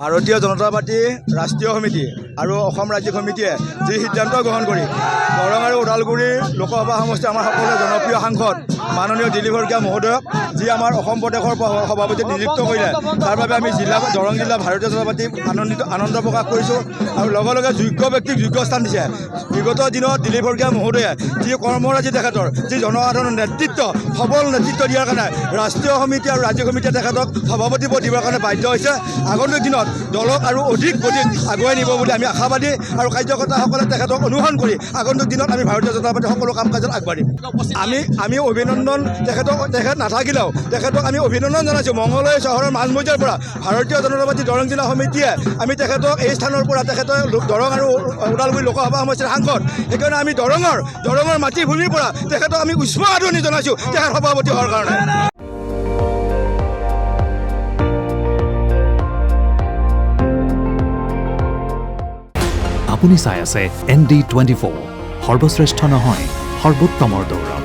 ভাৰতীয় জনতা পাৰ্টি ৰাষ্ট্ৰীয় সমিতি আৰু অসম ৰাজ্যিক সমিতিয়ে যি সিদ্ধান্ত গ্ৰহণ কৰি দৰং আৰু ওদালগুৰিৰ লোকসভা সমষ্টি আমাৰ সকলোৰে জনপ্ৰিয় সাংসদ মাননীয় দিলীপ শইকীয়া মহোদয়ক যি আমাৰ অসম প্ৰদেশৰ সভাপতি নিযুক্ত কৰিলে তাৰ বাবে আমি দৰং জিলা ভাৰতীয় জনতা পাৰ্টি আনন্দ প্ৰকাশ কৰিছোঁ আৰু লগে লগে যোগ্য ব্যক্তিক যোগ্য স্থান দিছে। বিগত দিনত দিলীপ শইকীয়া মহোদয়ে যি কৰ্মৰাজি তেখেতৰ যি জনসাধাৰণৰ নেতৃত্ব সবল নেতৃত্ব দিয়াৰ কাৰণে ৰাষ্ট্ৰীয় সমিতি আৰু ৰাজ্যিক সমিতিয়ে তেখেতক সভাপতি পদ দিবৰ কাৰণে বাধ্য হৈছে। আগন্তুক দিনত দলক আৰু অধিক গতিত আগুৱাই নিব বুলি আমি আশাবাদী আৰু কাৰ্যকৰ্তাসকলে তেখেতক অনুসৰণ কৰি আগন্তুক দিনত আমি ভাৰতীয় জনতা পাৰ্টিৰ সকলো কাম কাজত আগবাঢ়িম। আমি অভিনন্দন তেখেত নাথাকিলেও তেখেতক আমি অভিনন্দন জনাইছোঁ। মঙলদৈ চহৰৰ মাজমজিয়াৰ পৰা ভাৰতীয় জনতা পাৰ্টি দৰং জিলা সমিতিয়ে আমি তেখেতক এই স্থানৰ পৰা তেখেতৰ দৰং আৰু ওদালগুৰি লোকসভা সমষ্টিৰ সাংসদ, সেইকাৰণে আমি দৰঙৰ মাটিভূমিৰ পৰা তেখেতক আমি উষ্ম আদৰণি জনাইছোঁ তেখেত সভাপতি হোৱাৰ কাৰণে। আপুনি চাই আছে ND24, সৰ্বশ্ৰেষ্ঠ নহয় সৰ্বোত্তমৰ দৌৰ।